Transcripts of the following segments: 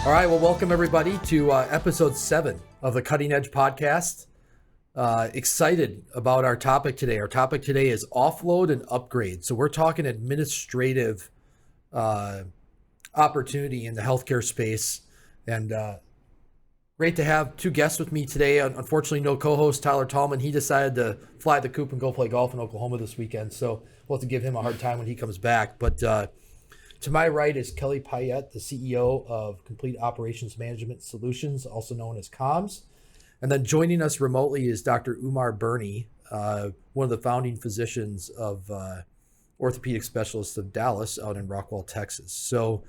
All right, well, welcome everybody to episode 7 of the Cutting Edge podcast. Excited about our topic today. Our topic today is offload and upgrade. So we're talking administrative opportunity in the healthcare space. And great to have two guests with me today. Unfortunately, no co-host, Tyler Talman. He decided to fly the coop and go play golf in Oklahoma this weekend. So we'll have to give him a hard time when he comes back. But to my right is Kelly Payette, the CEO of Complete Operations Management Solutions, also known as COMS. And then joining us remotely is Dr. Umar Barney, one of the founding physicians of Orthopaedic Specialists of Dallas out in Rockwall, Texas. So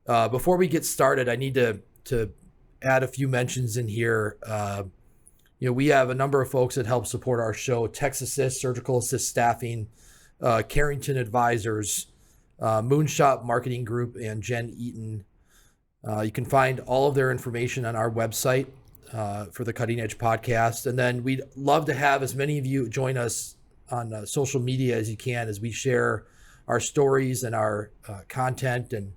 before we get started, I need to add a few mentions in here. We have a number of folks that help support our show: TexAssist, Surgical Assist Staffing, Carrington Advisors, Moonshot Marketing Group, and Jen Eaton. You can find all of their information on our website for the Cutting Edge podcast. And then we'd love to have as many of you join us on social media as you can, as we share our stories and our content and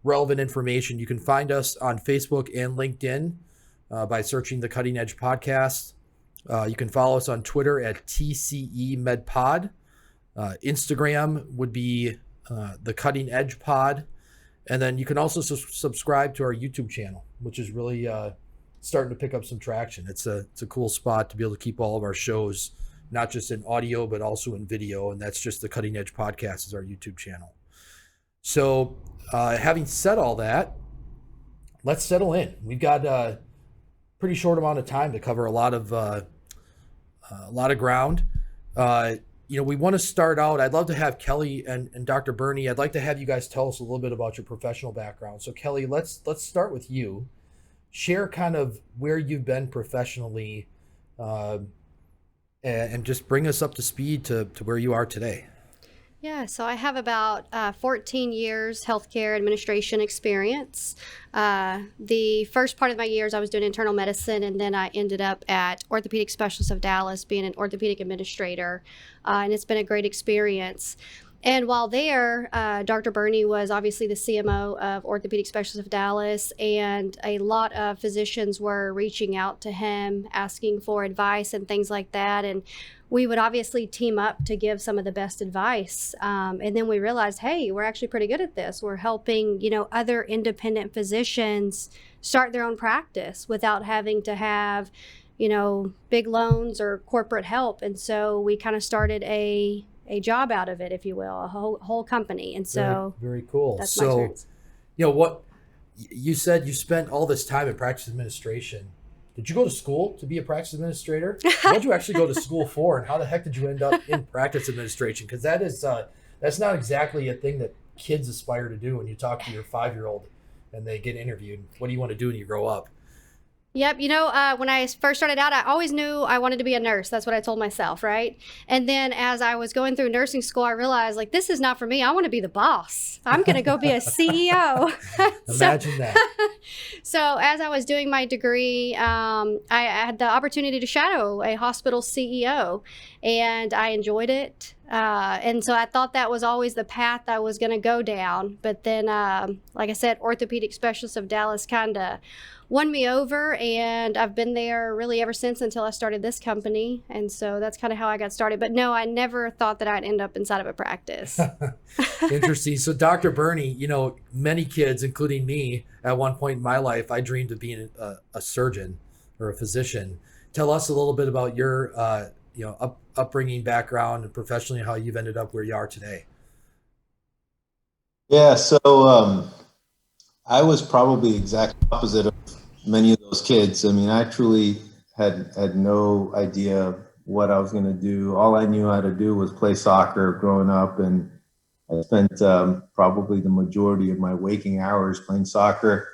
relevant information. You can find us on Facebook and LinkedIn by searching the Cutting Edge podcast. You can follow us on Twitter at TCE MedPod. Instagram would be the Cutting Edge Pod. And then you can also subscribe to our YouTube channel, which is really starting to pick up some traction. It's a cool spot to be able to keep all of our shows, not just in audio, but also in video. And that's just the Cutting Edge Podcast is our YouTube channel. So having said all that, let's settle in. We've got a pretty short amount of time to cover a lot of ground. We want to start out. I'd love to have Kelly and Dr. Barney. I'd like to have you guys tell us a little bit about your professional background. So Kelly, let's start with you. Share kind of where you've been professionally, and just bring us up to speed to where you are today. Yeah, so I have about 14 years healthcare administration experience. The first part of my years I was doing internal medicine, and then I ended up at Orthopaedic Specialists of Dallas being an orthopedic administrator, and it's been a great experience. And while there, Dr. Barney was obviously the CMO of Orthopaedic Specialists of Dallas, and a lot of physicians were reaching out to him asking for advice and things like that. And we would obviously team up to give some of the best advice. And then we realized, hey, we're actually pretty good at this. We're helping, other independent physicians start their own practice without having to have, big loans or corporate help. And so we kind of started a job out of it, if you will, a whole company. And so very cool. That's my experience. What you said, you spent all this time in practice administration. Did you go to school to be a practice administrator? What did you actually go to school for, and how the heck did you end up in practice administration? Because that's not exactly a thing that kids aspire to do when you talk to your 5-year-old and they get interviewed. What do you want to do when you grow up? Yep. When I first started out, I always knew I wanted to be a nurse. That's what I told myself, right? And then as I was going through nursing school, I realized, this is not for me. I want to be the boss. I'm going to go be a CEO. Imagine that. So as I was doing my degree, I had the opportunity to shadow a hospital CEO, and I enjoyed it. And so I thought that was always the path I was going to go down. But then, like I said, Orthopaedic Specialists of Dallas kind of won me over, and I've been there really ever since until I started this company. And so that's kind of how I got started. But no, I never thought that I'd end up inside of a practice. Interesting. So Dr. Barney, many kids, including me, at one point in my life, I dreamed of being a surgeon or a physician. Tell us a little bit about your upbringing, background, and professionally how you've ended up where you are today. Yeah, so I was probably the exact opposite of many of those kids. I mean, I truly had no idea what I was going to do. All I knew how to do was play soccer growing up, and I spent probably the majority of my waking hours playing soccer.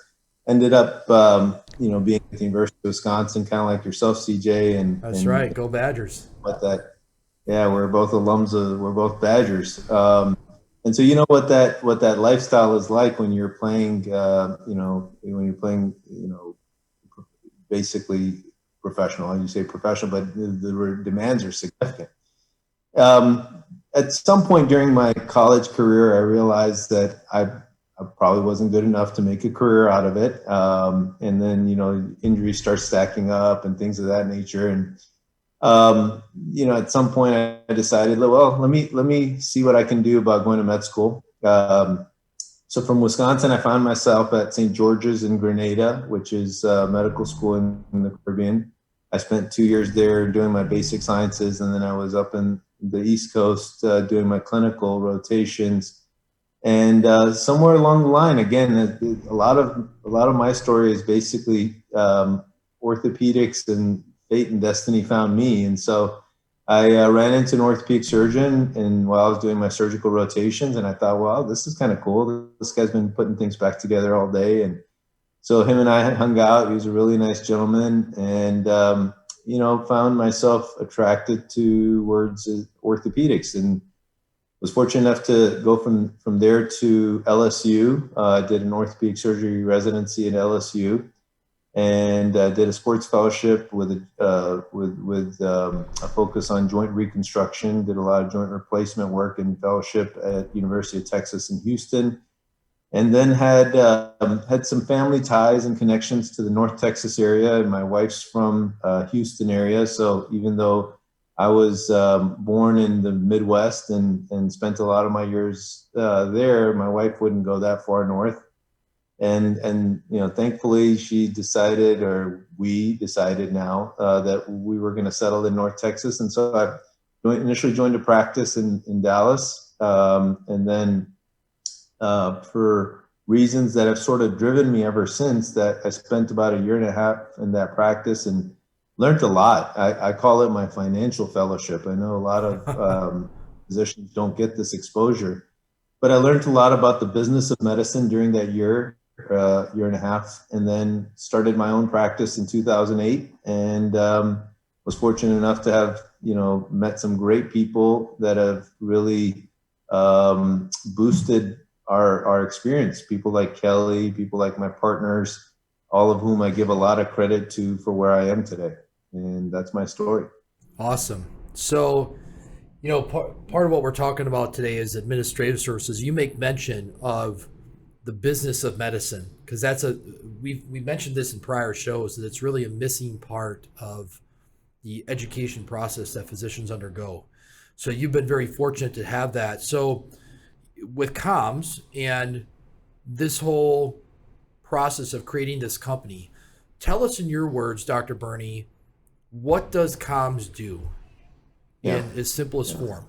Ended up, being at the University of Wisconsin, kind of like yourself, CJ. That's right. Go Badgers. We're both alums we're both Badgers. And so what that lifestyle is like when you're playing, basically professional. You say professional, but the demands are significant. At some point during my college career, I realized that I probably wasn't good enough to make a career out of it. And then, injuries start stacking up and things of that nature. And, at some point I decided, well, let me see what I can do about going to med school. So from Wisconsin, I found myself at St. George's in Grenada, which is medical school in the Caribbean. I spent 2 years there doing my basic sciences, and then I was up in the East Coast doing my clinical rotations. And somewhere along the line, again, a lot of my story is basically orthopedics, and fate and destiny found me. And so I ran into an orthopedic surgeon, and while I was doing my surgical rotations, and I thought, wow, this is kind of cool. This guy's been putting things back together all day. And so him and I hung out. He was a really nice gentleman, and found myself attracted towards orthopedics, and was fortunate enough to go from there to LSU. I did an orthopedic surgery residency at LSU, and did a sports fellowship with a focus on joint reconstruction. Did a lot of joint replacement work and fellowship at University of Texas in Houston, and then had some family ties and connections to the North Texas area. And my wife's from Houston area, so even though I was born in the Midwest and spent a lot of my years there, my wife wouldn't go that far north. And thankfully she decided, or we decided now, that we were going to settle in North Texas. And so I initially joined a practice in Dallas, and then for reasons that have sort of driven me ever since, that I spent about 1.5 years in that practice and learned a lot. I call it my financial fellowship. I know a lot of physicians don't get this exposure, but I learned a lot about the business of medicine during that year and a half, and then started my own practice in 2008, and was fortunate enough to have met some great people that have really boosted our experience. People like Kelly, people like my partners, all of whom I give a lot of credit to for where I am today. And that's my story. Awesome. So, part of what we're talking about today is administrative services. You make mention of the business of medicine, because we mentioned this in prior shows, that it's really a missing part of the education process that physicians undergo. So you've been very fortunate to have that. So with comms and this whole process of creating this company, tell us in your words, Dr. Barney, what does comms do in its simplest form?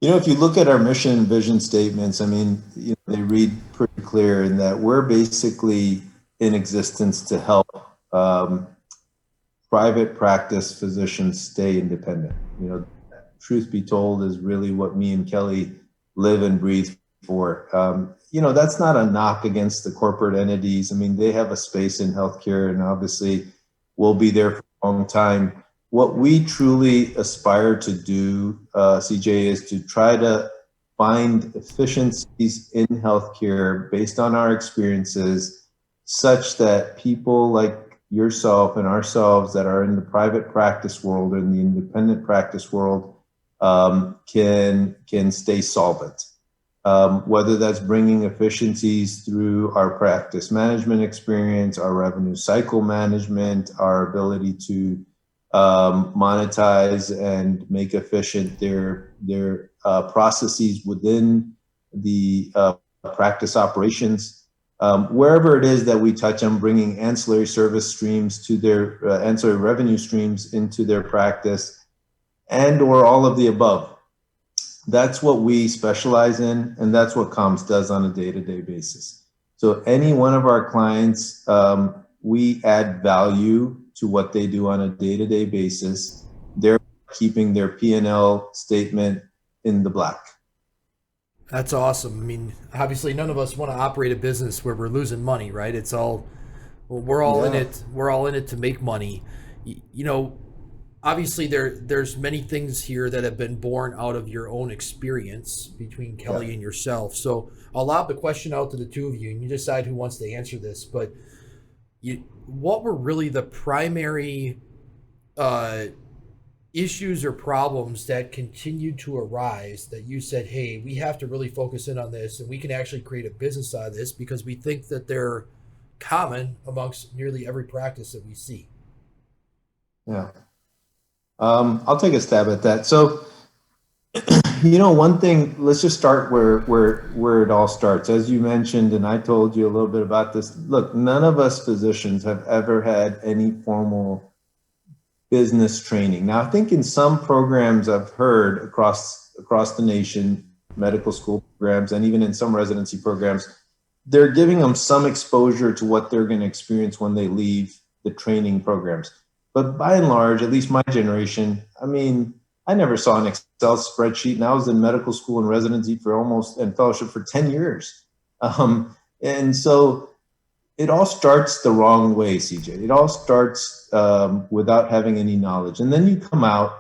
If you look at our mission and vision statements, they read pretty clear in that we're basically in existence to help private practice physicians stay independent. Truth be told is really what me and Kelly live and breathe for. That's not a knock against the corporate entities. They have a space in healthcare, and obviously will be there for a long time. What we truly aspire to do, CJ, is to try to find efficiencies in healthcare based on our experiences, such that people like yourself and ourselves that are in the private practice world or in the independent practice world can stay solvent. Whether that's bringing efficiencies through our practice management experience, our revenue cycle management, our ability to monetize and make efficient their processes within the practice operations. Wherever it is that we touch on bringing ancillary service streams to their ancillary revenue streams into their practice, and or all of the above. That's what we specialize in, and that's what comms does on a day-to-day basis. So any one of our clients, we add value to what they do on a day-to-day basis. They're keeping their P&L statement in the black. That's awesome. Obviously none of us want to operate a business where we're losing money, right? We're all in it. We're all in it to make money. Obviously there's many things here that have been born out of your own experience between Kelly and yourself. So I'll lob the question out to the two of you, and you decide who wants to answer this. But what were really the primary issues or problems that continued to arise that you said, hey, we have to really focus in on this and we can actually create a business out of this because we think that they're common amongst nearly every practice that we see? Yeah. I'll take a stab at that. So, one thing, let's just start where it all starts. As you mentioned, and I told you a little bit about this, look, none of us physicians have ever had any formal business training. Now, I think in some programs I've heard across the nation, medical school programs, and even in some residency programs, they're giving them some exposure to what they're going to experience when they leave the training programs. But by and large, at least my generation, I mean, I never saw an Excel spreadsheet, and I was in medical school and residency and fellowship for 10 years. And so it all starts the wrong way, CJ. It all starts without having any knowledge. And then you come out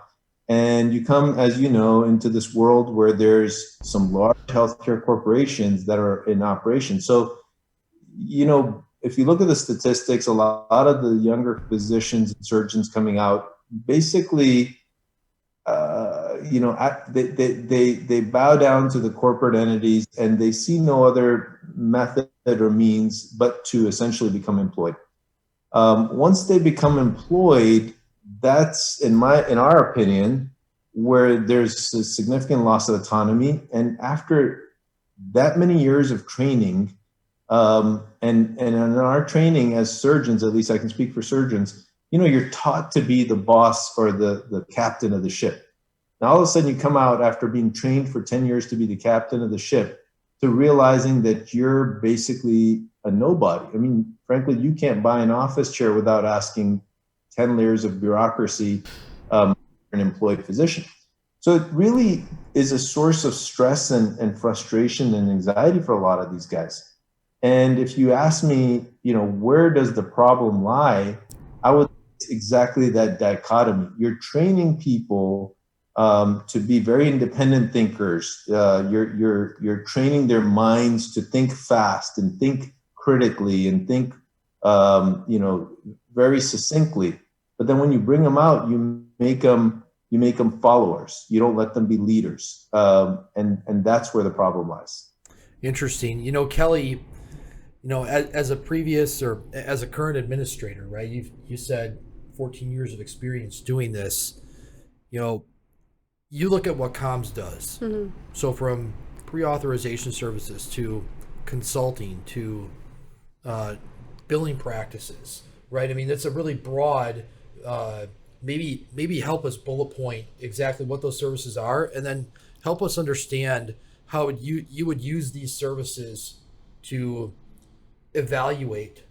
and you come, as you know, into this world where there's some large healthcare corporations that are in operation. So, if you look at the statistics, a lot of the younger physicians and surgeons coming out, basically, they bow down to the corporate entities and they see no other method or means but to essentially become employed. Once they become employed, that's in our opinion where there's a significant loss of autonomy. And after that many years of training, and in our training as surgeons, at least I can speak for surgeons, you're taught to be the boss or the captain of the ship. Now, all of a sudden you come out after being trained for 10 years to be the captain of the ship to realizing that you're basically a nobody. I mean, frankly, you can't buy an office chair without asking 10 layers of bureaucracy for an employed physician. So it really is a source of stress and frustration and anxiety for a lot of these guys. And if you ask me, where does the problem lie? I would say exactly that dichotomy. You're training people to be very independent thinkers. You're training their minds to think fast and think critically and think, very succinctly. But then when you bring them out, you make them followers. You don't let them be leaders, and that's where the problem lies. Interesting. Kelly, as a previous or as a current administrator, right? You said 14 years of experience doing this. You look at what comms does. Mm-hmm. So from pre-authorization services to consulting to billing practices, right? I mean, that's a really broad. Maybe help us bullet point exactly what those services are, and then help us understand how you would use these services to evaluate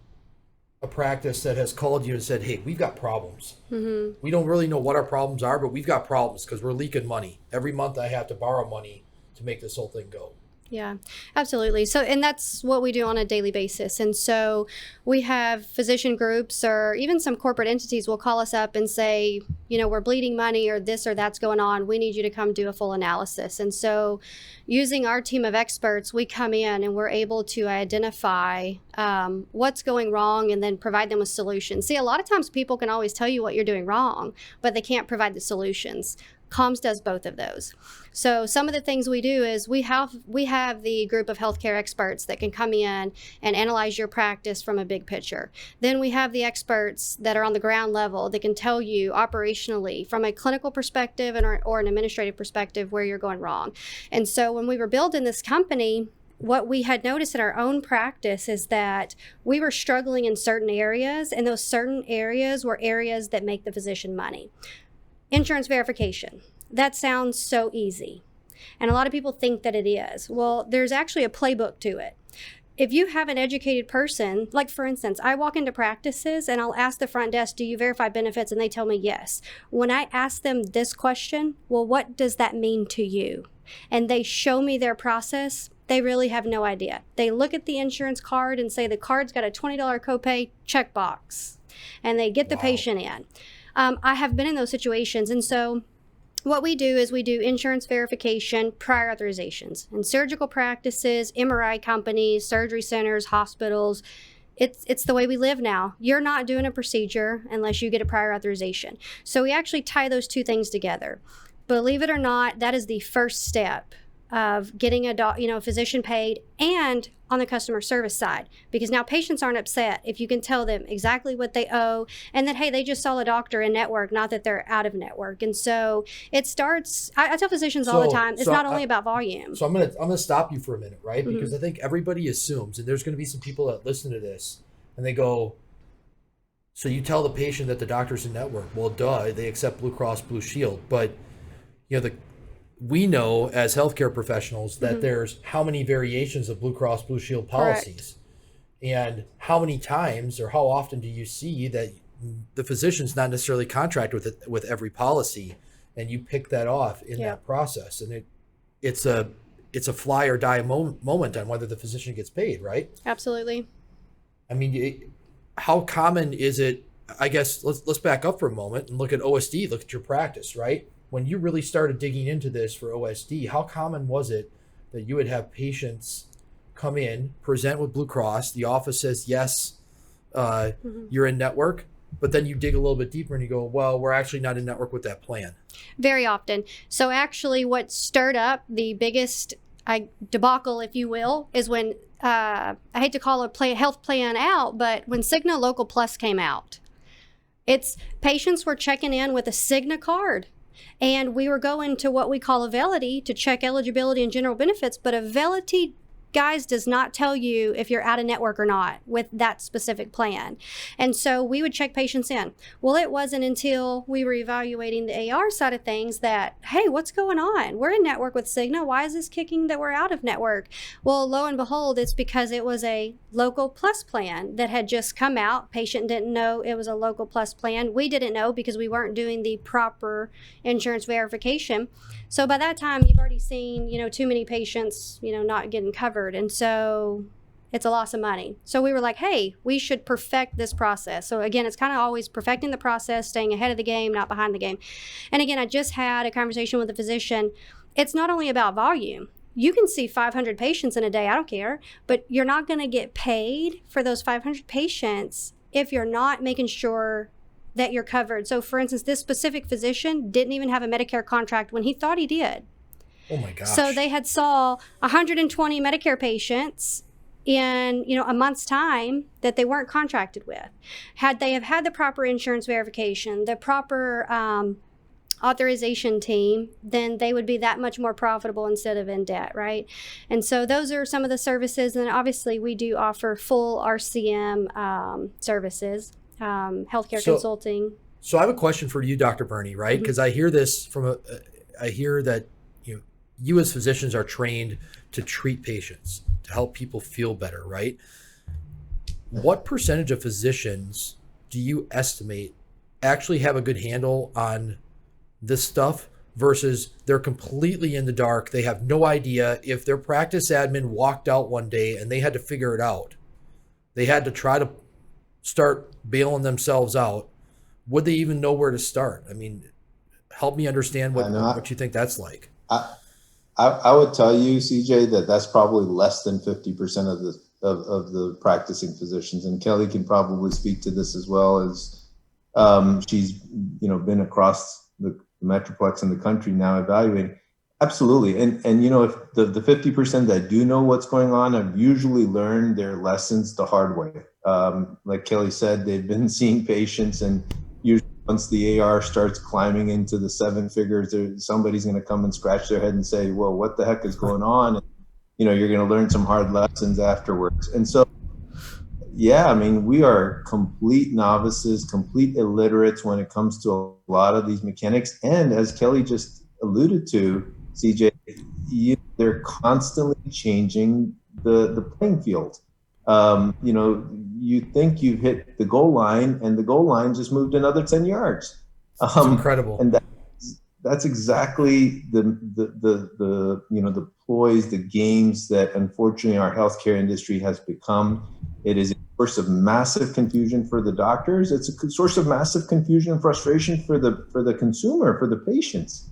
a practice that has called you and said, hey, we've got problems. Mm-hmm. We don't really know what our problems are, but we've got problems because we're leaking money. Every month I have to borrow money to make this whole thing go. Yeah, absolutely. So, and that's what we do on a daily basis. And so we have physician groups or even some corporate entities will call us up and say, we're bleeding money or this or that's going on. We need you to come do a full analysis. And so using our team of experts, we come in and we're able to identify what's going wrong and then provide them with solutions. See, a lot of times people can always tell you what you're doing wrong, but they can't provide the solutions. Comms does both of those. So some of the things we do is we have the group of healthcare experts that can come in and analyze your practice from a big picture. Then we have the experts that are on the ground level that can tell you operationally from a clinical perspective or an administrative perspective where you're going wrong. And so when we were building this company, what we had noticed in our own practice is that we were struggling in certain areas, and those certain areas were areas that make the physician money. Insurance verification. That sounds so easy. And a lot of people think that it is. Well, there's actually a playbook to it. If you have an educated person, like for instance, I walk into practices and I'll ask the front desk, do you verify benefits? And they tell me yes. When I ask them this question, well, what does that mean to you? And they show me their process, they really have no idea. They look at the insurance card and say the card's got a $20 copay, checkbox. And they get the patient in. I have been in those situations. And so what we do is we do insurance verification, prior authorizations, and surgical practices, MRI companies, surgery centers, hospitals. It's the way we live now. You're not doing a procedure unless you get a prior authorization. So we actually tie those two things together. Believe it or not, that is the first step of getting a physician paid, and on the customer service side, because now patients aren't upset if you can tell them exactly what they owe, and that, hey, they just saw a doctor in network, not that they're out of network. And so it starts, I tell physicians all the time, it's not only about volume. So I'm gonna stop you for a minute, right? Because I think everybody assumes, and there's gonna be some people that listen to this and they go, so you tell the patient that the doctor's in network. Well, duh, they accept Blue Cross Blue Shield. But we know as healthcare professionals that there's how many variations of Blue Cross Blue Shield policies. Correct. And how many times or how often do you see that the physician's not necessarily contract with every policy, and you pick that off in that process, and it's a fly or die moment on whether the physician gets paid, right? Absolutely. I mean, how common is it? I guess let's back up for a moment and look at OSD, look at your practice, right? When you really started digging into this for OSD, how common was it that you would have patients come in, present with Blue Cross, the office says, yes, you're in network, but then you dig a little bit deeper and you go, well, we're actually not in network with that plan? Very often. So actually what stirred up the biggest debacle, if you will, is when, I hate to call a health plan out, but when Cigna Local Plus came out, patients were checking in with a Cigna card. And we were going to what we call Avelity to check eligibility and general benefits, but Avelity, guys, does not tell you if you're out of network or not with that specific plan. And so we would check patients in. Well, it wasn't until we were evaluating the AR side of things that, hey, what's going on? We're in network with Cigna. Why is this kicking that we're out of network? Well, lo and behold, it's because it was a Local Plus plan that had just come out. Patient didn't know it was a Local Plus plan. We didn't know because we weren't doing the proper insurance verification. So by that time, you've already seen, too many patients, not getting covered. And so it's a loss of money. So we were like, hey, we should perfect this process. So again, it's kind of always perfecting the process, staying ahead of the game, not behind the game. And again, I just had a conversation with a physician. It's not only about volume. You can see 500 patients in a day, I don't care, but you're not going to get paid for those 500 patients if you're not making sure that you're covered. So for instance, this specific physician didn't even have a Medicare contract when he thought he did. Oh my gosh. So they had saw 120 Medicare patients in, a month's time that they weren't contracted with. Had they have had the proper insurance verification, the proper authorization team, then they would be that much more profitable instead of in debt, right? And so those are some of the services. And obviously we do offer full RCM services. Healthcare consulting. So I have a question for you, Dr. Barney, right? Because I hear this I hear that you as physicians are trained to treat patients, to help people feel better, right? What percentage of physicians do you estimate actually have a good handle on this stuff versus they're completely in the dark? They have no idea. If their practice admin walked out one day and they had to figure it out, they had to try to start bailing themselves out, would they even know where to start? I mean, help me understand what you think that's like. I would tell you, CJ, that's probably less than 50% of the practicing physicians, and Kelly can probably speak to this as well, as she's been across the metroplex in the country now evaluating. Absolutely. And if the 50% that do know what's going on have usually learned their lessons the hard way. Like Kelly said, they've been seeing patients, and usually once the AR starts climbing into the seven figures, somebody's going to come and scratch their head and say, well, what the heck is going on? And, you're going to learn some hard lessons afterwards. And so, yeah, I mean, we are complete novices, complete illiterates when it comes to a lot of these mechanics. And as Kelly just alluded to, CJ, they're constantly changing the playing field. You think you've hit the goal line, and the goal line just moved another 10 yards. It's incredible. And that's exactly the ploys, the games that unfortunately our healthcare industry has become. It is a source of massive confusion for the doctors. It's a source of massive confusion and frustration for the consumer, for the patients.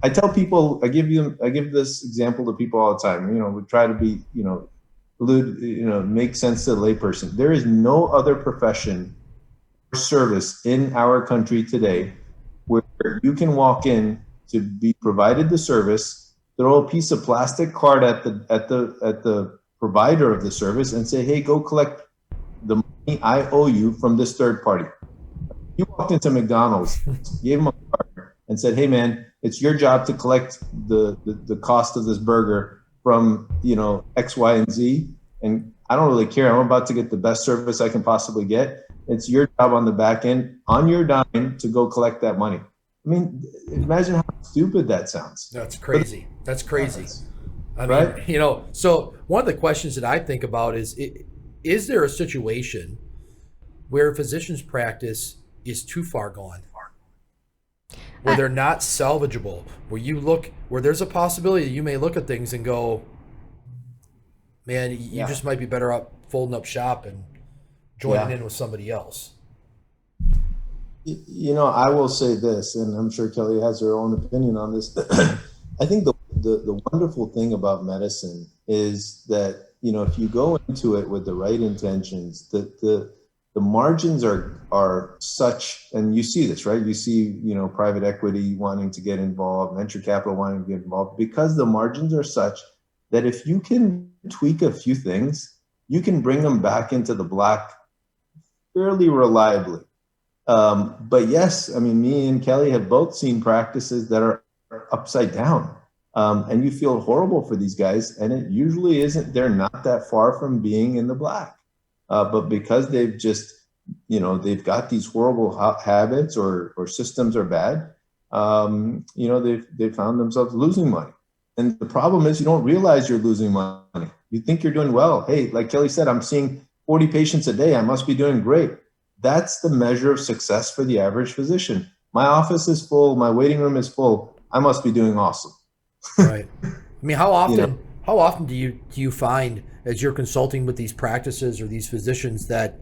I tell people, I give this example to people all the time. We try to be, make sense to the layperson. There is no other profession or service in our country today where you can walk in to be provided the service, throw a piece of plastic card at the provider of the service and say, hey, go collect the money I owe you from this third party. You walked into McDonald's, gave them a card and said, hey man, it's your job to collect the cost of this burger from, X, Y, and Z. And I don't really care. I'm about to get the best service I can possibly get. It's your job on the back end, on your dime, to go collect that money. I mean, imagine how stupid that sounds. That's crazy. That's crazy. I mean, right? So one of the questions that I think about is there a situation where a physician's practice is too far gone, where they're not salvageable, where there's a possibility that you may look at things and go, man, you just might be better off folding up shop and joining in with somebody else. I will say this, and I'm sure Kelly has her own opinion on this. I think the wonderful thing about medicine is that, if you go into it with the right intentions, the margins are such, and you see this, right? You see, private equity wanting to get involved, venture capital wanting to get involved, because the margins are such that if you can tweak a few things, you can bring them back into the black fairly reliably. But yes, I mean, me and Kelly have both seen practices that are upside down. And you feel horrible for these guys, and it usually isn't, they're not that far from being in the black. But because they've just, they've got these horrible habits or systems are bad, they've found themselves losing money. And the problem is you don't realize you're losing money. You think you're doing well. Hey, like Kelly said, I'm seeing 40 patients a day. I must be doing great. That's the measure of success for the average physician. My office is full. My waiting room is full. I must be doing awesome. Right. I mean, how often do you find, as you're consulting with these practices or these physicians, that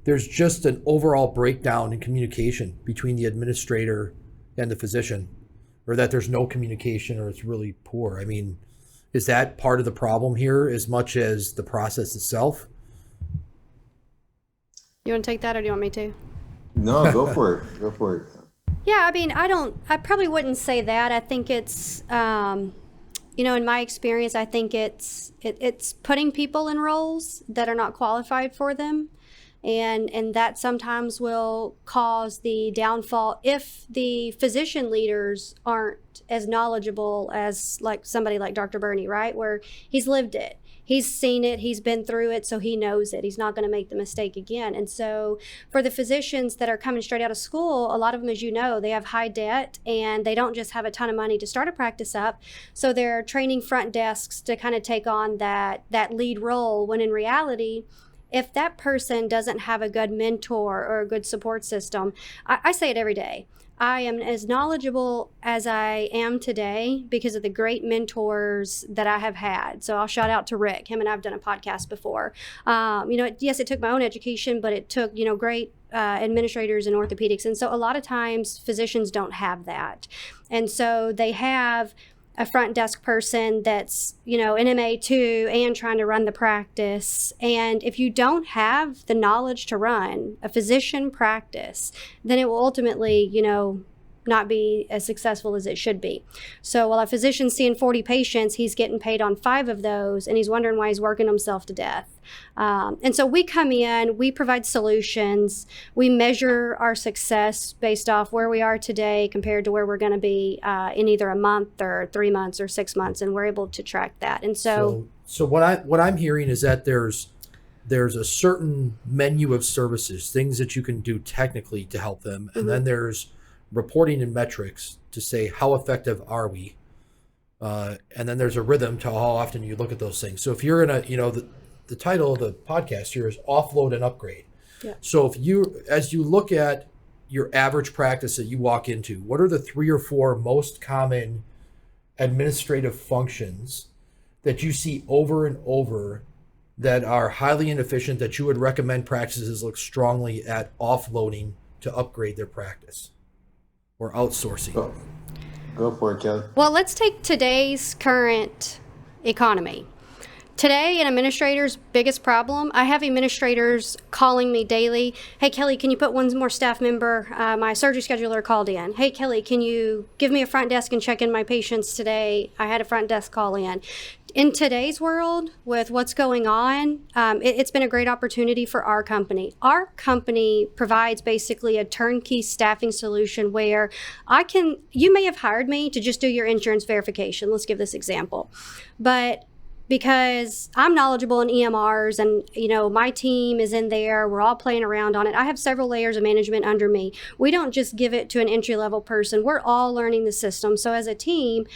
there's just an overall breakdown in communication between the administrator and the physician, or that there's no communication or it's really poor? I mean, is that part of the problem here as much as the process itself? You want to take that, or do you want me to? No, go for it. Go for it. Yeah, I mean, I probably wouldn't say that. I think it's, in my experience, I think it's putting people in roles that are not qualified for them. And that sometimes will cause the downfall if the physician leaders aren't as knowledgeable as like somebody like Dr. Barney, right? Where he's lived it. He's seen it, he's been through it, so he knows it. He's not going to make the mistake again. And so for the physicians that are coming straight out of school, a lot of them, as you know, they have high debt and they don't just have a ton of money to start a practice up. So they're training front desks to kind of take on that lead role, when in reality, if that person doesn't have a good mentor or a good support system, I say it every day. I am as knowledgeable as I am today because of the great mentors that I have had. So I'll shout out to Rick. Him and I have done a podcast before. Yes, it took my own education, but it took, great administrators in orthopedics. And so a lot of times physicians don't have that. And so they have a front desk person that's, an MA2 and trying to run the practice. And if you don't have the knowledge to run a physician practice, then it will ultimately, not be as successful as it should be. So while a physician's seeing 40 patients, he's getting paid on 5 of those, and he's wondering why he's working himself to death. And so we come in, we provide solutions, we measure our success based off where we are today compared to where we're going to be in either a month or 3 months or 6 months, and we're able to track that. And so what I'm hearing is that there's a certain menu of services, things that you can do technically to help them, and then there's reporting and metrics to say how effective are we, and then there's a rhythm to how often you look at those things. So if you're in the title of the podcast here is Offload and Upgrade. Yeah. So as you look at your average practice that you walk into, what are the 3 or 4 most common administrative functions that you see over and over that are highly inefficient, that you would recommend practices look strongly at offloading to upgrade their practice or outsourcing? Go for it, Kelly. Well, let's take today's current economy. Today, an administrator's biggest problem, I have administrators calling me daily. Hey, Kelly, can you put one more staff member? My surgery scheduler called in. Hey, Kelly, can you give me a front desk and check in my patients today? I had a front desk call in. In today's world, with what's going on, it's been a great opportunity for our company. Our company provides basically a turnkey staffing solution where you may have hired me to just do your insurance verification. Let's give this example. But because I'm knowledgeable in EMRs and, my team is in there, we're all playing around on it. I have several layers of management under me. We don't just give it to an entry-level person. We're all learning the system. So as a team,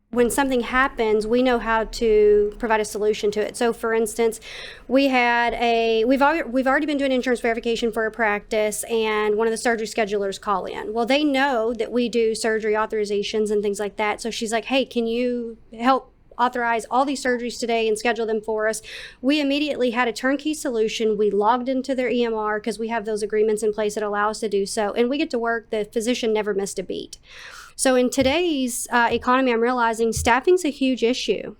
when something happens, we know how to provide a solution to it. So for instance, we've already been doing insurance verification for a practice, and one of the surgery schedulers call in. Well, they know that we do surgery authorizations and things like that. So she's like, hey, can you help authorize all these surgeries today and schedule them for us? We immediately had a turnkey solution. We logged into their EMR because we have those agreements in place that allow us to do so. And we get to work. The physician never missed a beat. So in today's economy, I'm realizing staffing's a huge issue.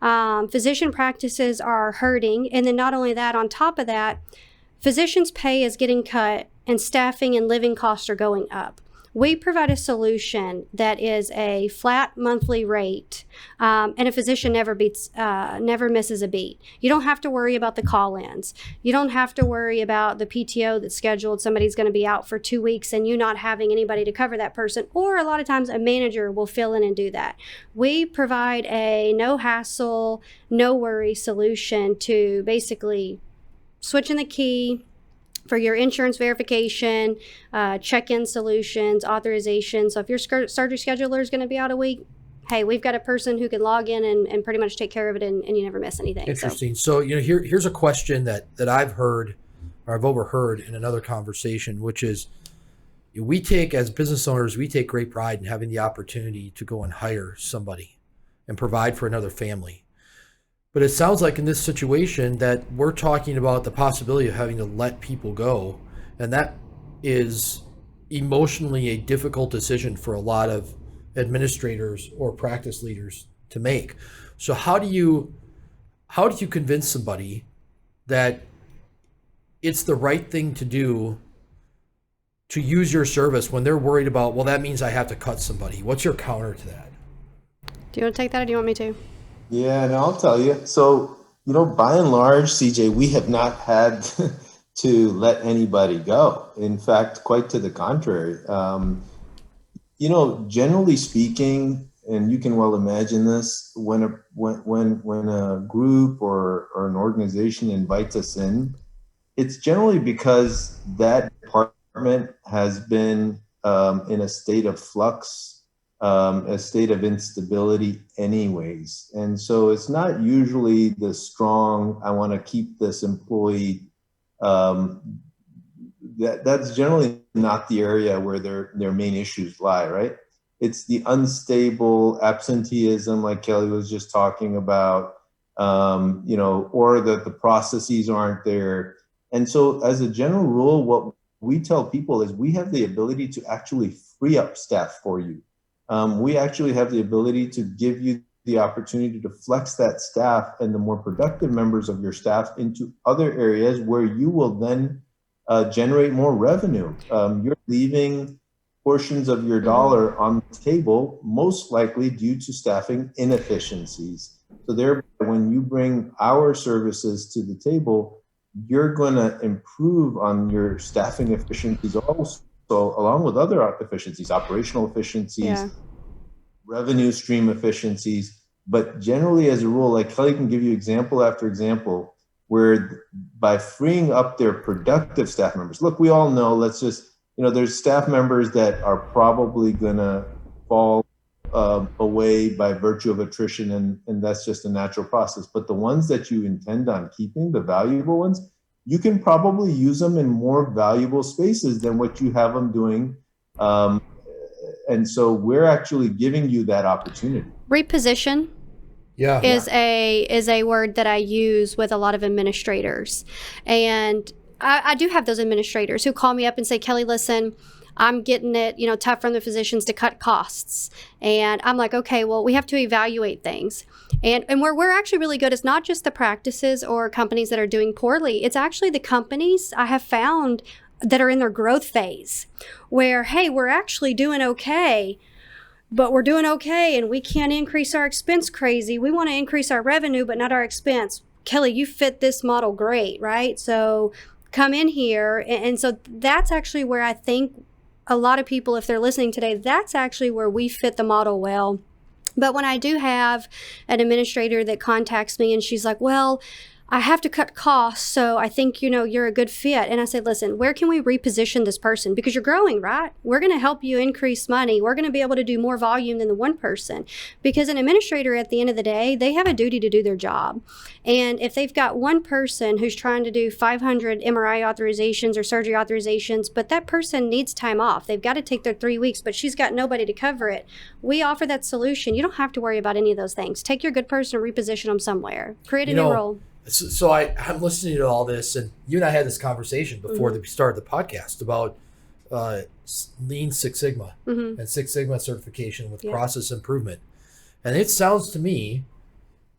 Physician practices are hurting. And then not only that, on top of that, physicians' pay is getting cut and staffing and living costs are going up. We provide a solution that is a flat monthly rate, and a physician never misses a beat. You don't have to worry about the call-ins. You don't have to worry about the PTO that's scheduled. Somebody's going to be out for 2 weeks and you not having anybody to cover that person. Or a lot of times a manager will fill in and do that. We provide a no hassle, no worry solution to basically switching the key for your insurance verification, check-in solutions, authorization. So if your surgery scheduler is going to be out a week, hey, we've got a person who can log in and pretty much take care of it, and you never miss anything. Interesting. So here's a question that I've heard, or I've overheard in another conversation, which is, we take, as business owners, we take great pride in having the opportunity to go and hire somebody and provide for another family. But it sounds like in this situation that we're talking about the possibility of having to let people go. And that is emotionally a difficult decision for a lot of administrators or practice leaders to make. So how do you convince somebody that it's the right thing to do to use your service when they're worried about, well, that means I have to cut somebody? What's your counter to that? Do you want to take that, or do you want me to? Yeah, and I'll tell you. So, by and large, CJ, we have not had to let anybody go. In fact, quite to the contrary. Generally speaking, and you can well imagine this, when a group or an organization invites us in, it's generally because that department has been in a state of flux, a state of instability anyways. And so it's not usually the strong, I want to keep this employee. That's generally not the area where their main issues lie, right? It's the unstable absenteeism, like Kelly was just talking about, or that the processes aren't there. And so as a general rule, what we tell people is we have the ability to actually free up staff for you. We actually have the ability to give you the opportunity to flex that staff and the more productive members of your staff into other areas where you will then generate more revenue. You're leaving portions of your dollar on the table, most likely due to staffing inefficiencies. So thereby, when you bring our services to the table, you're going to improve on your staffing efficiencies also, along with other efficiencies, operational efficiencies, revenue stream efficiencies. But generally, as a rule, like Kelly can give you example after example, where by freeing up their productive staff members, look, we all know, there's staff members that are probably going to fall away by virtue of attrition, and that's just a natural process. But the ones that you intend on keeping, the valuable ones, you can probably use them in more valuable spaces than what you have them doing. And so we're actually giving you that opportunity. Reposition is a word that I use with a lot of administrators. And I do have those administrators who call me up and say, Kelly, listen, I'm getting it, tough from the physicians to cut costs. And I'm like, okay, well, we have to evaluate things. And where we're actually really good is not just the practices or companies that are doing poorly. It's actually the companies I have found that are in their growth phase where, hey, we're actually doing okay, but we're doing okay and we can't increase our expense crazy. We want to increase our revenue, but not our expense. Kelly, you fit this model great, right? So come in here. And so that's actually where I think a lot of people, if they're listening today, that's actually where we fit the model well. But when I do have an administrator that contacts me and she's like, well, I have to cut costs, so I think, you're a good fit. And I said, listen, where can we reposition this person? Because you're growing, right? We're going to help you increase money. We're going to be able to do more volume than the one person. Because an administrator, at the end of the day, they have a duty to do their job. And if they've got one person who's trying to do 500 MRI authorizations or surgery authorizations, but that person needs time off, they've got to take their 3 weeks, but she's got nobody to cover it. We offer that solution. You don't have to worry about any of those things. Take your good person and reposition them somewhere. Create a new role. So I'm listening to all this, and you and I had this conversation before we started the podcast about Lean Six Sigma and Six Sigma certification with process improvement. And it sounds to me,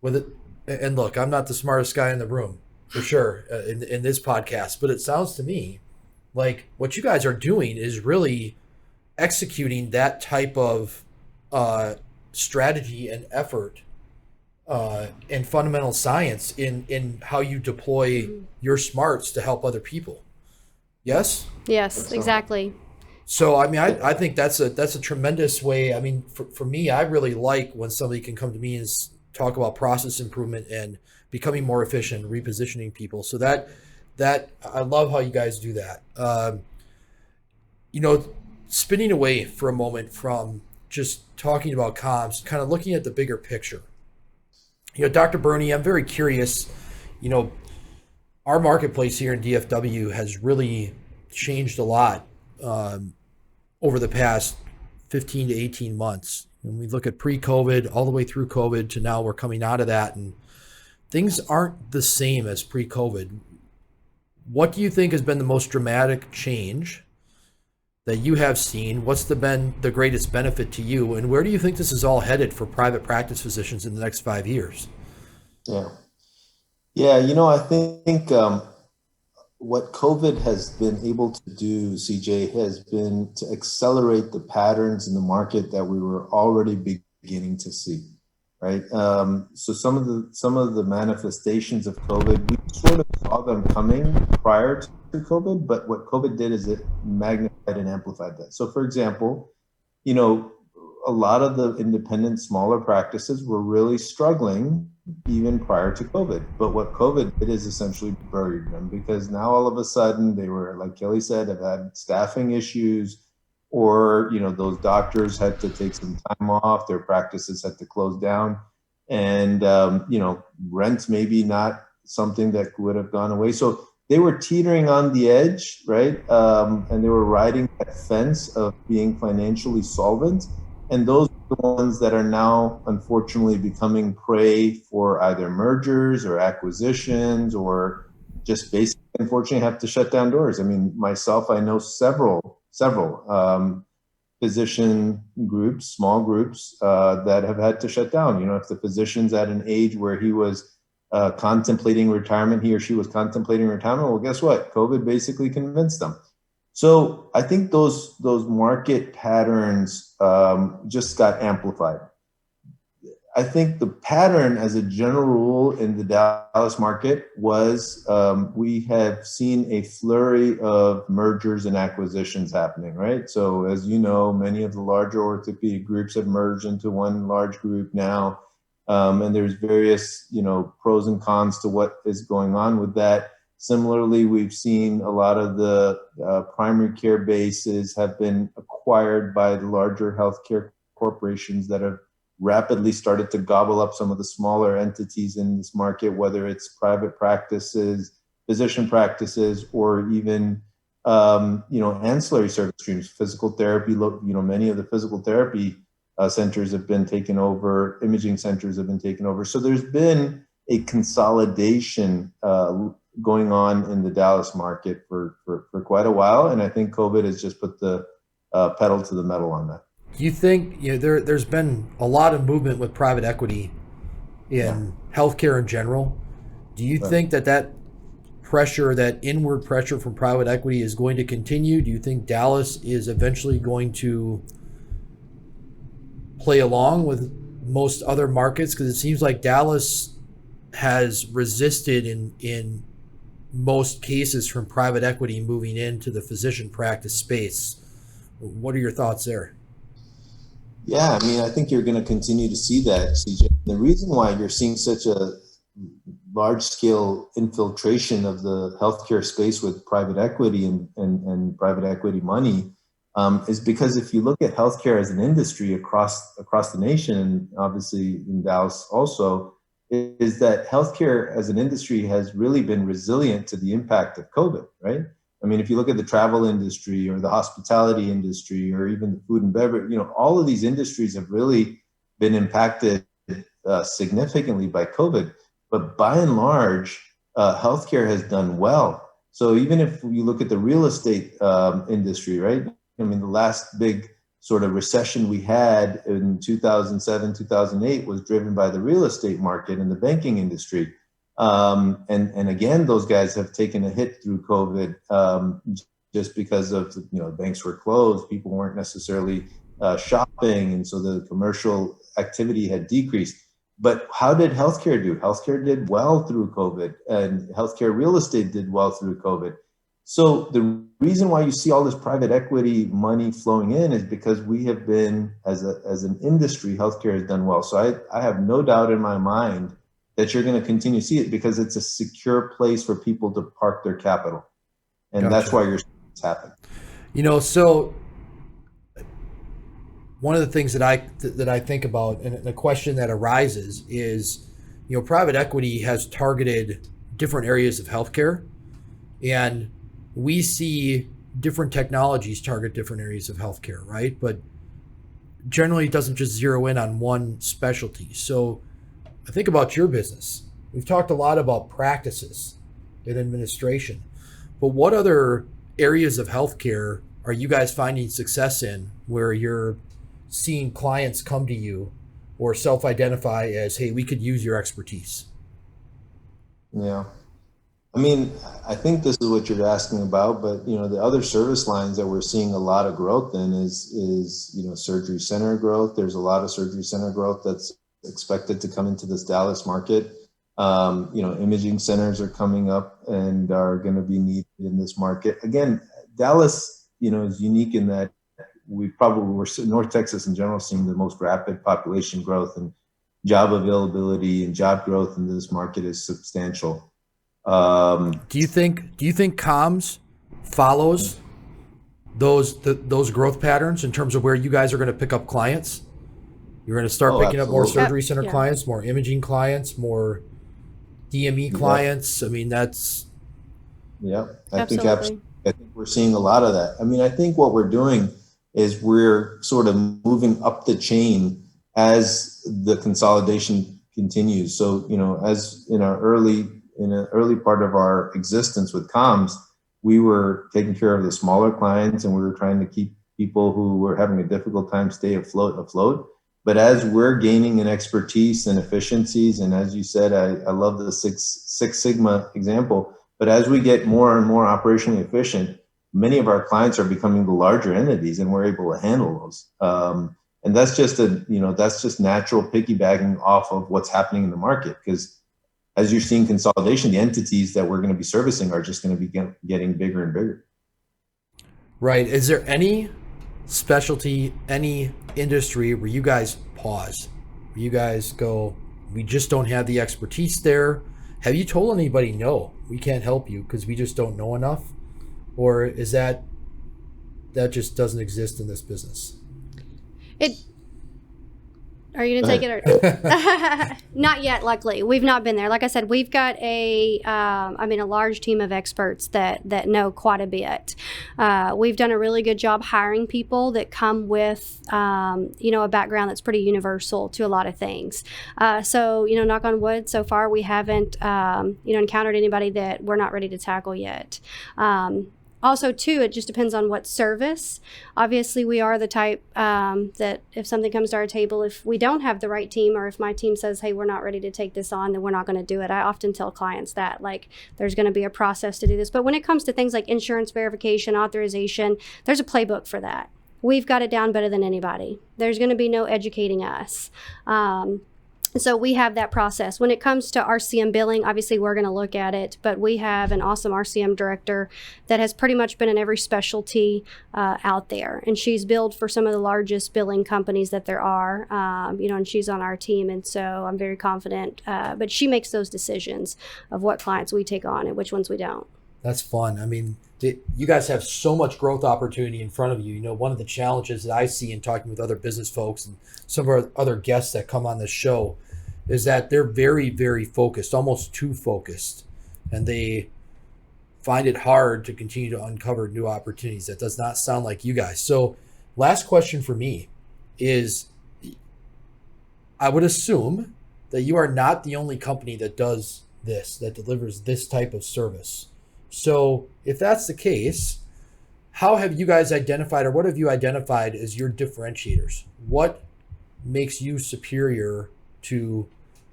and look, I'm not the smartest guy in the room for sure in this podcast, but it sounds to me like what you guys are doing is really executing that type of strategy and effort and fundamental science in how you deploy your smarts to help other people. Yes? Yes, exactly. So, I mean, I think that's a tremendous way. I mean, for me, I really like when somebody can come to me and talk about process improvement and becoming more efficient, repositioning people. So that I love how you guys do that. Spinning away for a moment from just talking about comms, kind of looking at the bigger picture. Dr. Barney, I'm very curious, our marketplace here in DFW has really changed a lot over the past 15 to 18 months. When we look at pre-COVID, all the way through COVID to now we're coming out of that, and things aren't the same as pre-COVID. What do you think has been the most dramatic change that you have seen? What's been the greatest benefit to you? And where do you think this is all headed for private practice physicians in the next 5 years? Yeah, I think what COVID has been able to do, CJ, has been to accelerate the patterns in the market that we were already beginning to see, right? So some of the manifestations of COVID, we sort of saw them coming prior to COVID, but what COVID did is it magnified and amplified that. So for example, a lot of the independent smaller practices were really struggling even prior to COVID. But what COVID did is essentially buried them, because now all of a sudden they were, like Kelly said, have had staffing issues, or, those doctors had to take some time off, their practices had to close down, and, rent maybe not something that would have gone away. So they were teetering on the edge, right? And they were riding that fence of being financially solvent. And those are the ones that are now, unfortunately, becoming prey for either mergers or acquisitions, or just basically, unfortunately, have to shut down doors. I mean, myself, I know several physician groups, small groups, that have had to shut down. If the physician's at an age where he was contemplating retirement, he or she was contemplating retirement, well, guess what? COVID basically convinced them. So I think those market patterns just got amplified. I think the pattern, as a general rule, in the Dallas market was we have seen a flurry of mergers and acquisitions happening, right? So as you know, many of the larger orthopedic groups have merged into one large group now. And there's various, pros and cons to what is going on with that. Similarly, we've seen a lot of the primary care bases have been acquired by the larger healthcare corporations that have rapidly started to gobble up some of the smaller entities in this market, whether it's private practices, physician practices, or even ancillary service streams, physical therapy. Many of the physical therapy centers have been taken over, imaging centers have been taken over. So there's been a consolidation going on in the Dallas market for quite a while. And I think COVID has just put the pedal to the metal on that. Do you think there's been a lot of movement with private equity in healthcare in general? Do you think that pressure, that inward pressure from private equity is going to continue? Do you think Dallas is eventually going to play along with most other markets? Because it seems like Dallas has resisted in most cases from private equity moving into the physician practice space. What are your thoughts there? Yeah, I mean, I think you're going to continue to see that, CJ. The reason why you're seeing such a large-scale infiltration of the healthcare space with private equity and private equity money is because if you look at healthcare as an industry across the nation, and obviously in Dallas also, is that healthcare as an industry has really been resilient to the impact of COVID, right? I mean, if you look at the travel industry or the hospitality industry or even the food and beverage, all of these industries have really been impacted significantly by COVID. But by and large, healthcare has done well. So even if you look at the real estate industry, right? I mean, the last big sort of recession we had in 2007, 2008 was driven by the real estate market and the banking industry. And again, those guys have taken a hit through COVID just because of, banks were closed, people weren't necessarily shopping, and so the commercial activity had decreased. But how did healthcare do? Healthcare did well through COVID, and healthcare real estate did well through COVID. So the reason why you see all this private equity money flowing in is because we have been, as an industry, healthcare has done well. So I have no doubt in my mind that you're going to continue to see it because it's a secure place for people to park their capital. And Gotcha. That's why you're seeing this happen. So one of the things that I think about, and the question that arises is, private equity has targeted different areas of healthcare, and we see different technologies target different areas of healthcare, right? But generally it doesn't just zero in on one specialty. So I think about your business. We've talked a lot about practices and administration, but what other areas of healthcare are you guys finding success in where you're seeing clients come to you or self-identify as, hey, we could use your expertise? Yeah. I mean, I think this is what you're asking about, but the other service lines that we're seeing a lot of growth in is surgery center growth. There's a lot of surgery center growth that's expected to come into this Dallas market. Imaging centers are coming up and are going to be needed in this market. Again, Dallas, is unique in that we're North Texas in general seeing the most rapid population growth, and job availability and job growth in this market is substantial. Do you think comms follows those growth patterns in terms of where you guys are going to pick up clients? You're going to start picking up more surgery center clients, more imaging clients, more DME clients. I mean, that's... Yeah, I think we're seeing a lot of that. I mean, I think what we're doing is we're sort of moving up the chain as the consolidation continues. So, as in an early part of our existence with comms, we were taking care of the smaller clients and we were trying to keep people who were having a difficult time stay afloat. But as we're gaining in expertise and efficiencies, and as you said, I love the Six Sigma example, but as we get more and more operationally efficient, many of our clients are becoming the larger entities and we're able to handle those. And that's just natural piggybacking off of what's happening in the market, because as you're seeing consolidation, the entities that we're going to be servicing are just going to be getting bigger and bigger. Right. Is there any specialty, any industry where you guys pause, where you guys go, we just don't have the expertise there? Have you told anybody, no, we can't help you because we just don't know enough? Or is that just doesn't exist in this business? Are you going to take it? Or not yet, luckily. We've not been there. Like I said, we've got a large team of experts that know quite a bit. We've done a really good job hiring people that come with, a background that's pretty universal to a lot of things. So, knock on wood, so far we haven't, encountered anybody that we're not ready to tackle yet. Also, too, it just depends on what service. Obviously, we are the type that if something comes to our table, if we don't have the right team, or if my team says, hey, we're not ready to take this on, then we're not going to do it. I often tell clients that, like, there's going to be a process to do this. But when it comes to things like insurance verification, authorization, there's a playbook for that. We've got it down better than anybody. There's going to be no educating us. So we have that process. When it comes to RCM billing, obviously we're going to look at it, but we have an awesome RCM director that has pretty much been in every specialty out there. And she's billed for some of the largest billing companies that there are, and she's on our team. And so I'm very confident, but she makes those decisions of what clients we take on and which ones we don't. That's fun. I mean, you guys have so much growth opportunity in front of you. One of the challenges that I see in talking with other business folks and some of our other guests that come on this show is that they're very, very focused, almost too focused, and they find it hard to continue to uncover new opportunities. That does not sound like you guys. So last question for me is, I would assume that you are not the only company that does this, that delivers this type of service. So if that's the case, how have you guys identified, or what have you identified as your differentiators? What makes you superior to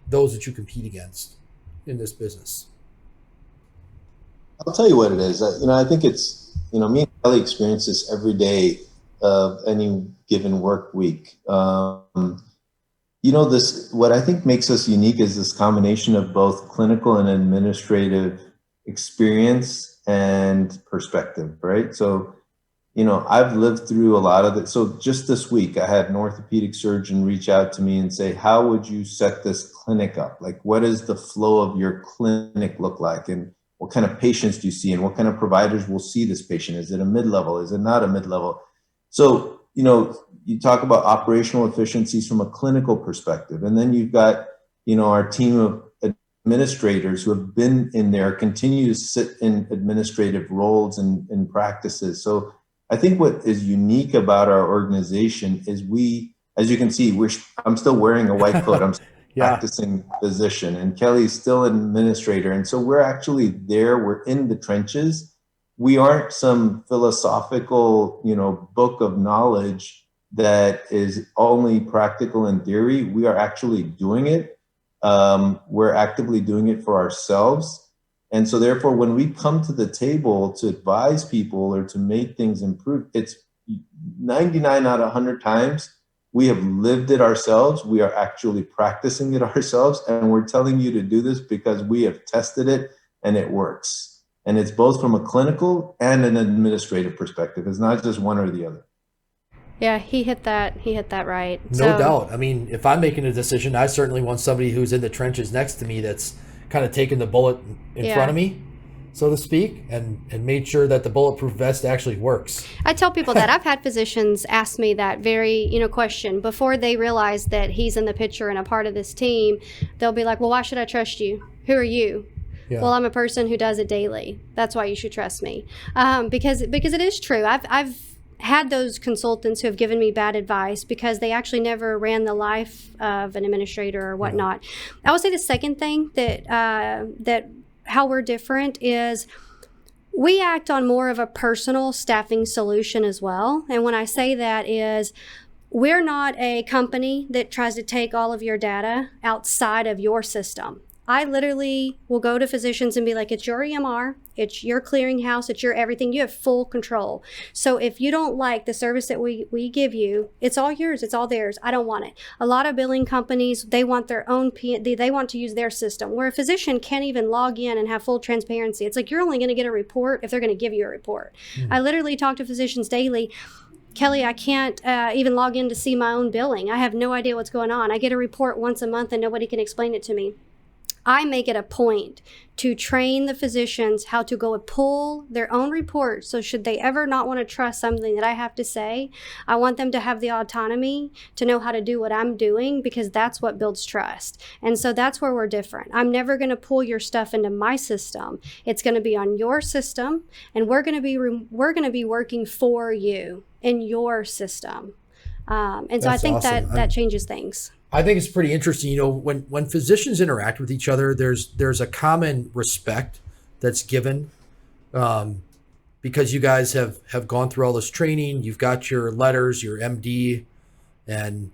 those that you compete against in this business? I'll tell you what it is. I think it's, me and Kelly experience this every day of any given work week. What I think makes us unique is this combination of both clinical and administrative experience and perspective, right? So, I've lived through a lot of it. So just this week, I had an orthopedic surgeon reach out to me and say, how would you set this clinic up? Like, what does the flow of your clinic look like? And what kind of patients do you see? And what kind of providers will see this patient? Is it a mid-level? Is it not a mid-level? So, you talk about operational efficiencies from a clinical perspective. And then you've got, our team of administrators who have been in there, continue to sit in administrative roles and practices. So I think what is unique about our organization is we, as you can see, I'm still wearing a white coat. I'm practicing physician, and Kelly's still an administrator. And so we're actually there. We're in the trenches. We aren't some philosophical, book of knowledge that is only practical in theory. We are actually doing it. We're actively doing it for ourselves. And so therefore, when we come to the table to advise people or to make things improve, it's 99 out of 100 times we have lived it ourselves. We are actually practicing it ourselves. And we're telling you to do this because we have tested it and it works. And it's both from a clinical and an administrative perspective. It's not just one or the other. Yeah, he hit that right. No doubt. I mean, if I'm making a decision, I certainly want somebody who's in the trenches next to me that's kind of taken the bullet in front of me, so to speak, and made sure that the bulletproof vest actually works. I tell people that. I've had physicians ask me that very, question before they realize that he's in the picture and a part of this team. They'll be like, well, why should I trust you? Who are you? Yeah. Well, I'm a person who does it daily. That's why you should trust me. Because it is true. I've had those consultants who have given me bad advice because they actually never ran the life of an administrator or whatnot. I would say the second thing that how we're different is we act on more of a personal staffing solution as well. And when I say that is, we're not a company that tries to take all of your data outside of your system. I literally will go to physicians and be like, it's your EMR, it's your clearinghouse, it's your everything. You have full control. So if you don't like the service that we give you, it's all yours, it's all theirs. I don't want it. A lot of billing companies, they want their own, they want to use their system, where a physician can't even log in and have full transparency. It's like, you're only going to get a report if they're going to give you a report. I literally talk to physicians daily. Kelly, I can't even log in to see my own billing. I have no idea what's going on. I get a report once a month and nobody can explain it to me. I make it a point to train the physicians how to go and pull their own reports. So should they ever not want to trust something that I have to say, I want them to have the autonomy to know how to do what I'm doing, because that's what builds trust. And so that's where we're different. I'm never going to pull your stuff into my system. It's going to be on your system, and we're going to be working for you in your system. And so I think awesome. that changes things. I think it's pretty interesting. When physicians interact with each other, there's a common respect that's given. because you guys have gone through all this training, you've got your letters, your MD, and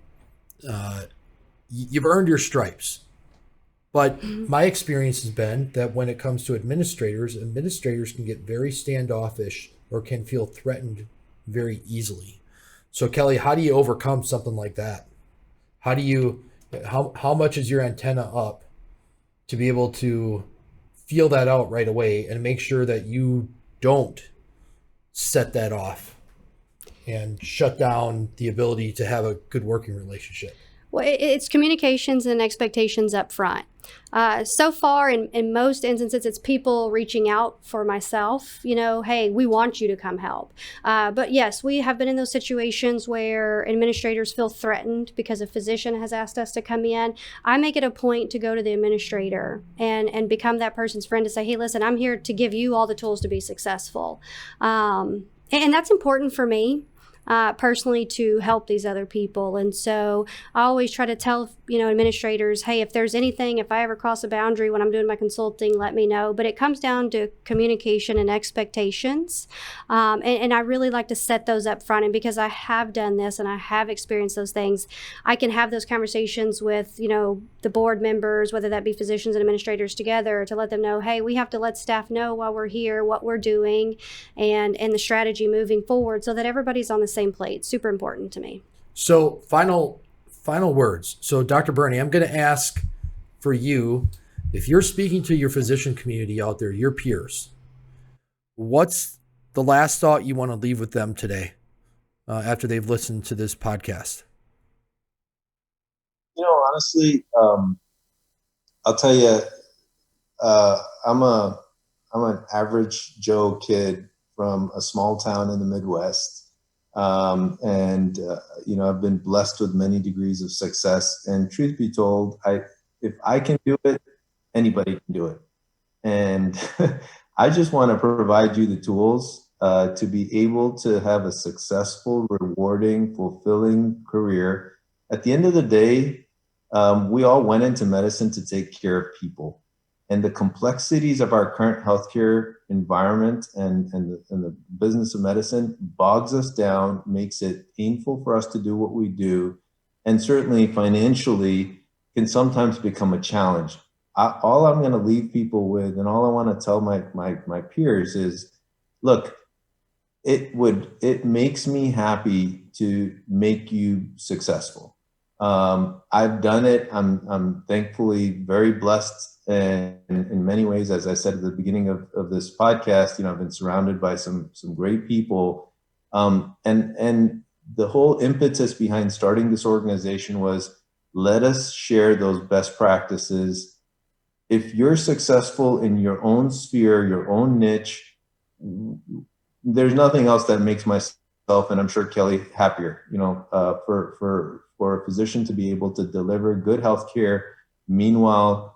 you've earned your stripes. But my experience has been that when it comes to administrators can get very standoffish or can feel threatened very easily. So Kelly, how do you overcome something like that? How much is your antenna up to be able to feel that out right away and make sure that you don't set that off and shut down the ability to have a good working relationship? Well, it's communications and expectations up front. So far, in most instances, it's people reaching out for myself, hey, we want you to come help. But yes, we have been in those situations where administrators feel threatened because a physician has asked us to come in. I make it a point to go to the administrator and become that person's friend to say, hey, listen, I'm here to give you all the tools to be successful. And that's important for me. Personally, to help these other people. And so I always try to tell, administrators, hey, if there's anything, if I ever cross a boundary when I'm doing my consulting, let me know. But it comes down to communication and expectations. And I really like to set those up front. And because I have done this and I have experienced those things, I can have those conversations with, the board members, whether that be physicians and administrators together, to let them know, hey, we have to let staff know while we're here what we're doing and the strategy moving forward so that everybody's on the same plate. Super important to me. So final words. So Dr. Barney, I'm going to ask for you, if you're speaking to your physician community out there, your peers, what's the last thought you want to leave with them today after they've listened to this podcast? Honestly, I'll tell you, I'm an average Joe kid from a small town in the Midwest. I've been blessed with many degrees of success. And truth be told, if I can do it, anybody can do it. And I just want to provide you the tools to be able to have a successful, rewarding, fulfilling career. At the end of the day, we all went into medicine to take care of people. And the complexities of our current healthcare environment and the business of medicine bogs us down, makes it painful for us to do what we do, and certainly financially can sometimes become a challenge. All I'm going to leave people with, and all I want to tell my peers is, look, it makes me happy to make you successful. I've done it. I'm thankfully very blessed. And in many ways, as I said at the beginning of this podcast, I've been surrounded by some great people. And the whole impetus behind starting this organization was, let us share those best practices. If you're successful in your own sphere, your own niche, there's nothing else that makes myself, and I'm sure Kelly, happier, for a physician to be able to deliver good healthcare, meanwhile,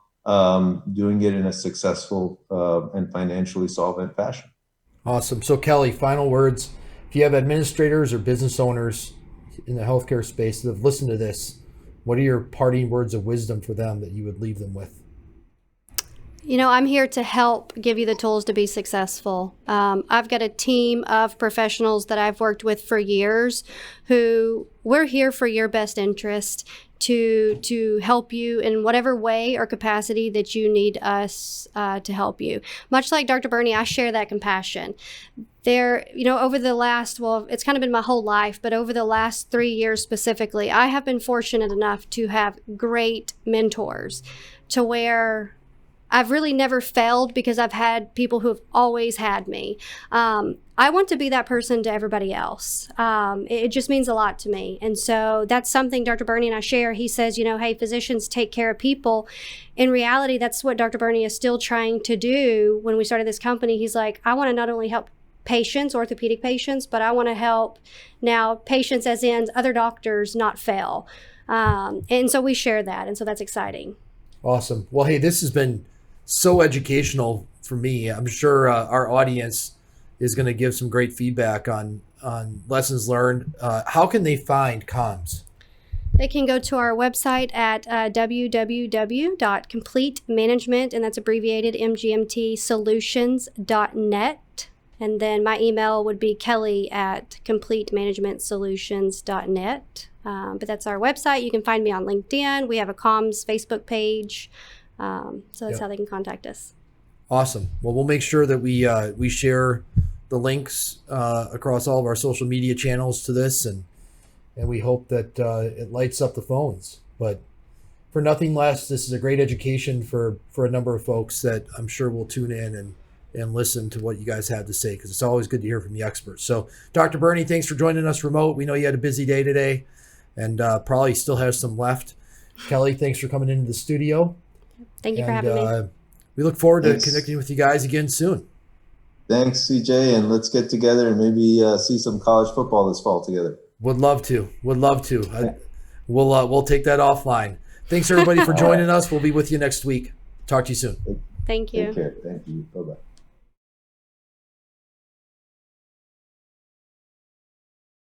doing it in a successful and financially solvent fashion. Awesome. So Kelly, final words. If you have administrators or business owners in the healthcare space that have listened to this, what are your parting words of wisdom for them that you would leave them with? I'm here to help give you the tools to be successful. I've got a team of professionals that I've worked with for years who we're here for your best interest to help you in whatever way or capacity that you need us to help you. Much like Dr. Barney, I share that compassion. There, over the last, it's kind of been my whole life, but over the last 3 years specifically, I have been fortunate enough to have great mentors to where I've really never failed because I've had people who have always had me. I want to be that person to everybody else. It just means a lot to me. And so that's something Dr. Barney and I share. He says, hey, physicians take care of people. In reality, that's what Dr. Barney is still trying to do. When we started this company, he's like, I want to not only help patients, orthopedic patients, but I want to help now patients as in other doctors not fail. And so we share that. And so that's exciting. Awesome. Well, hey, this has been so educational for me. I'm sure our audience is going to give some great feedback on lessons learned. How can they find comms? They can go to our website at www.completemanagement, and that's abbreviated MGMT solutions.net. And then my email would be kelly@completemanagementsolutions.net. But that's our website. You can find me on LinkedIn. We have a comms Facebook page. So that's how they can contact us. Awesome. Well, we'll make sure that we share the links across all of our social media channels to this, and we hope that it lights up the phones. But for nothing less, this is a great education for a number of folks that I'm sure will tune in and listen to what you guys have to say, because it's always good to hear from the experts. So, Dr. Barney, thanks for joining us remote. We know you had a busy day today, and probably still have some left. Kelly, thanks for coming into the studio. Thank you for having me. We look forward to connecting with you guys again soon. Thanks, CJ, and let's get together and maybe see some college football this fall together. Would love to. We'll take that offline. Thanks everybody for joining us. We'll be with you next week. Talk to you soon. Thank you. Take care. Thank you. Bye-bye.